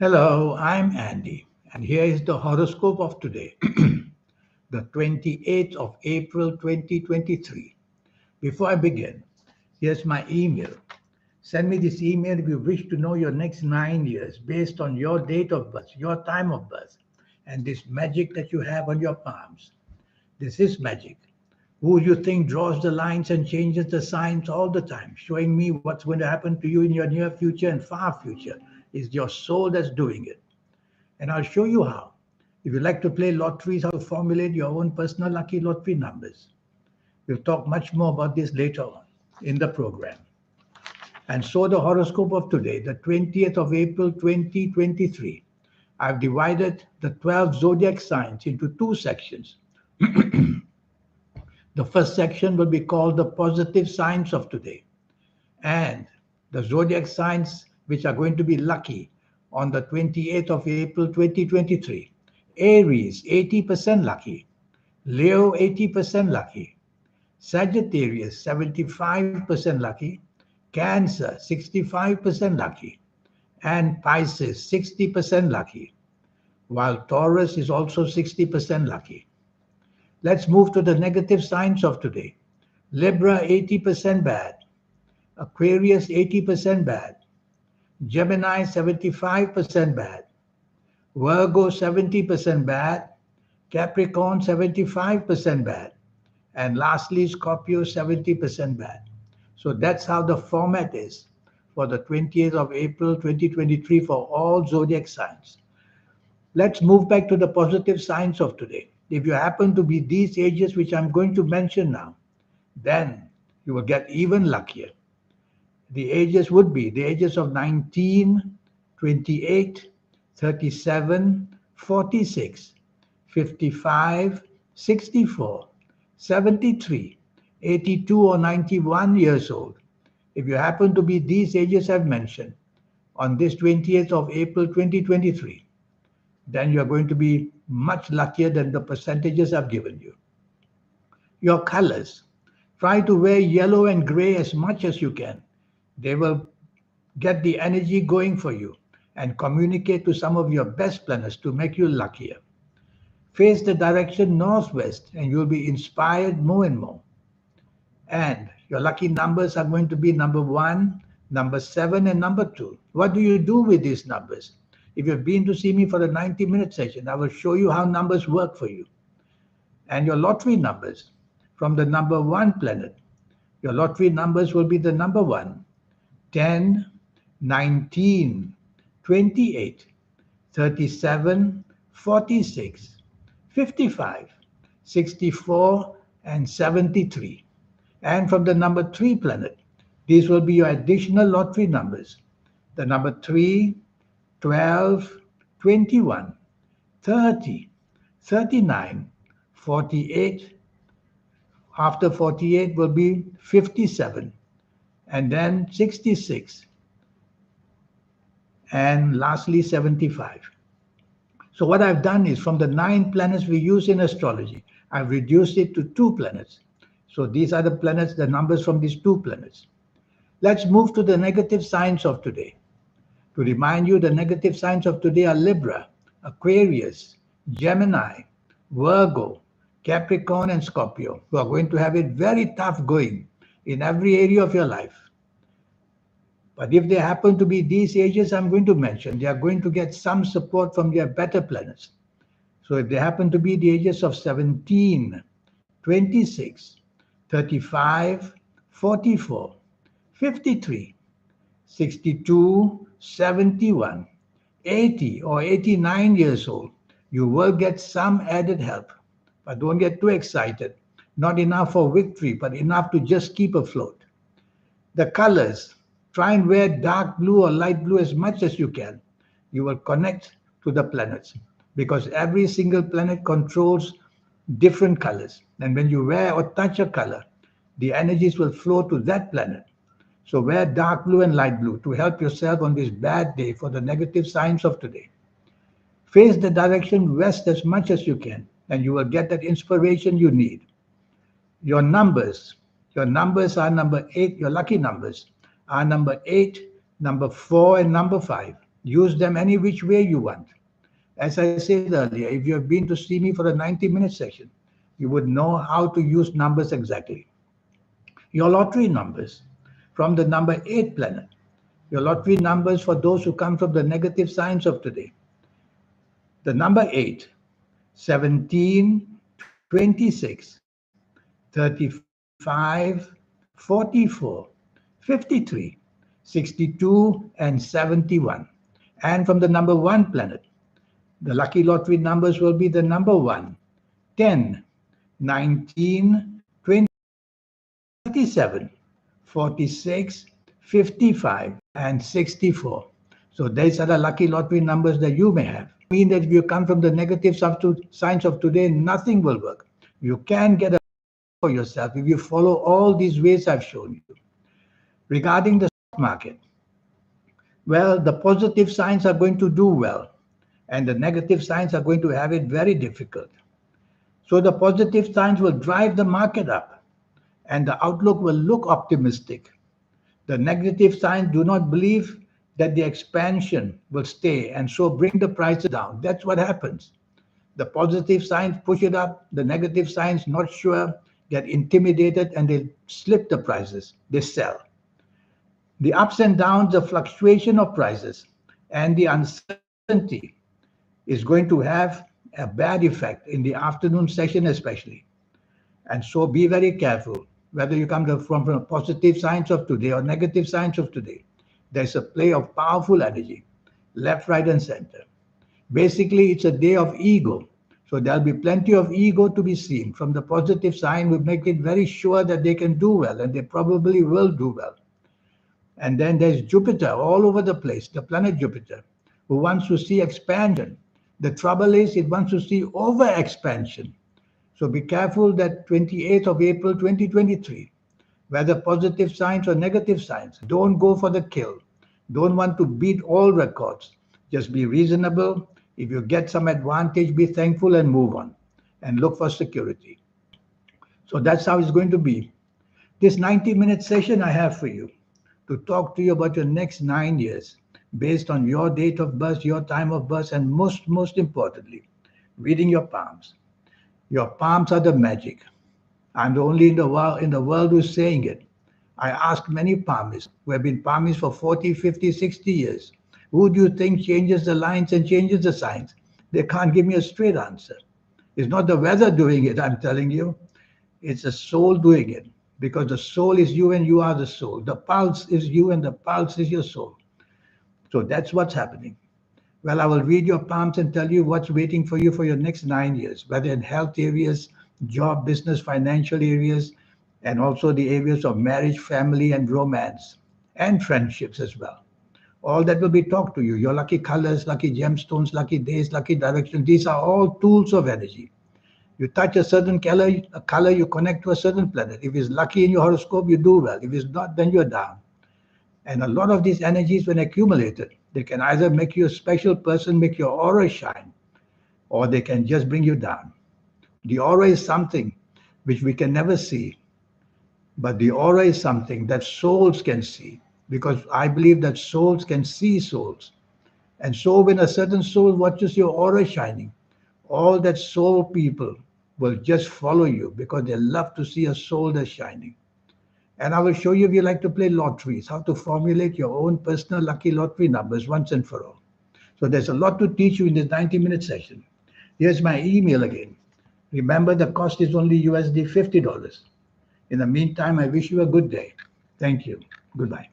Hello, I'm Andy, and here is the horoscope of today, the 28th of April 2023. Before I begin, here's my email. Send me this email if you wish to know your next 9 years based on your date of birth, your time of birth, and this magic that you have on your palms. This is magic. Who you think draws the lines and changes the signs all the time, showing me what's going to happen to you in your near future and far future, is your soul that's doing it. And I'll show you how. If you like to play lotteries, how to formulate your own personal lucky lottery numbers. We'll talk much more about this later on in the program. And so the horoscope of today, the 20th of April 2023. I've divided the 12 zodiac signs into two sections. The first section will be called the positive signs of today, and the zodiac signs which are going to be lucky on the 28th of April 2023. Aries, 80% lucky. Leo, 80% lucky. Sagittarius, 75% lucky. Cancer, 65% lucky. And Pisces, 60% lucky. While Taurus is also 60% lucky. Let's move to the negative signs of today. Libra, 80% bad. Aquarius, 80% bad. Gemini, 75% bad. Virgo, 70% bad. Capricorn, 75% bad. And lastly, Scorpio, 70% bad. So that's how the format is for the 20th of April 2023 for all zodiac signs. Let's move back to the positive signs of today. If you happen to be these ages which I'm going to mention now, then you will get even luckier. The ages would be the ages of 19, 28, 37, 46, 55, 64, 73, 82, or 91 years old. If you happen to be these ages I've mentioned on this 20th of April 2023, then you're going to be much luckier than the percentages I've given you. Your colors. Try to wear yellow and gray as much as you can. They will get the energy going for you and communicate to some of your best planets to make you luckier. Face the direction northwest and you'll be inspired more and more. And your lucky numbers are going to be number 1, number 7, and number 2. What do you do with these numbers? If you've been to see me for a 90-minute session, I will show you how numbers work for you. And your lottery numbers from the number 1 planet. Your lottery numbers will be the number 1, 10, 19, 28, 37, 46, 55, 64, and 73. And from the number 3 planet, these will be your additional lottery numbers. The number 3, 12, 21, 30, 39, 48. After 48 will be 57, and then 66, and lastly 75. So what I've done is from the 9 planets we use in astrology, I've reduced it to 2 planets. So these are the planets, the numbers from these 2 planets. Let's move to the negative signs of today. To remind you, the negative signs of today are Libra, Aquarius, Gemini, Virgo, Capricorn, and Scorpio, who are going to have it very tough going in every area of your life. But if they happen to be these ages I'm going to mention, they are going to get some support from their better planets. So if they happen to be the ages of 17, 26, 35, 44, 53, 62, 71, 80, or 89 years old, you will get some added help. But don't get too excited. Not enough for victory, but enough to just keep afloat. The colors. Try and wear dark blue or light blue as much as you can. You will connect to the planets because every single planet controls different colors. And when you wear or touch a color, the energies will flow to that planet. So wear dark blue and light blue to help yourself on this bad day for the negative signs of today. Face the direction west as much as you can, and you will get that inspiration you need. Your numbers. Your numbers are number 8, your lucky numbers are number 8, number 4, and number 5. Use them any which way you want. As I said earlier, if you have been to see me for a 90-minute session, you would know how to use numbers exactly. Your lottery numbers from the number 8 planet. Your lottery numbers for those who come from the negative signs of today. The number 8, 17, 26, 35, 44, 53, 62, and 71. And from the number 1 planet, the lucky lottery numbers will be the number 1, 10, 19, 27, 46, 55, and 64. So these are the lucky lottery numbers that you may have. Mean that if you come from the negative signs of today, nothing will work. You can get a for yourself if you follow all these ways I've shown you. Regarding the stock market, well, the positive signs are going to do well, and the negative signs are going to have it very difficult. So the positive signs will drive the market up, and the outlook will look optimistic. The negative signs do not believe that the expansion will stay and so bring the prices down. That's what happens. The positive signs push it up, the negative signs not sure, get intimidated, and they slip the prices, they sell. The ups and downs, the fluctuation of prices, and the uncertainty is going to have a bad effect in the afternoon session, especially. And so be very careful whether you come from positive signs of today or negative signs of today. There's a play of powerful energy, left, right, and center. Basically, it's a day of ego. So there'll be plenty of ego to be seen. From the positive sign, we make it very sure that they can do well, and they probably will do well. And then there's Jupiter all over the place, the planet Jupiter, who wants to see expansion. The trouble is, it wants to see over expansion. So be careful that 28th of April 2023, whether positive signs or negative signs, don't go for the kill. Don't want to beat all records. Just be reasonable. If you get some advantage, be thankful and move on and look for security. So that's how it's going to be. This 90-minute session I have for you to talk to you about your next 9 years based on your date of birth, your time of birth, and most importantly, reading your palms. Your palms are the magic. I'm the only in the world who's saying it. I asked many palmists who have been palmists for 40, 50, 60 years. Who do you think changes the lines and changes the signs? They can't give me a straight answer. It's not the weather doing it, I'm telling you. It's the soul doing it, because the soul is you and you are the soul. The pulse is you and the pulse is your soul. So that's what's happening. Well, I will read your palms and tell you what's waiting for you for your next 9 years, whether in health areas, job, business, financial areas, and also the areas of marriage, family, and romance, and friendships as well. All that will be talked to you. Your lucky colors, lucky gemstones, lucky days, lucky directions. These are all tools of energy. You touch a certain color, you connect to a certain planet. If it's lucky in your horoscope, you do well. If it's not, then you're down. And a lot of these energies, when accumulated, they can either make you a special person, make your aura shine, or they can just bring you down. The aura is something which we can never see, but the aura is something that souls can see, because I believe that souls can see souls. And so when a certain soul watches your aura shining, all that soul people will just follow you because they love to see a soul that's shining. And I will show you, if you like to play lotteries, how to formulate your own personal lucky lottery numbers once and for all. So there's a lot to teach you in this 90-minute session. Here's my email again. Remember, the cost is only USD $50. In the meantime, I wish you a good day. Thank you. Goodbye.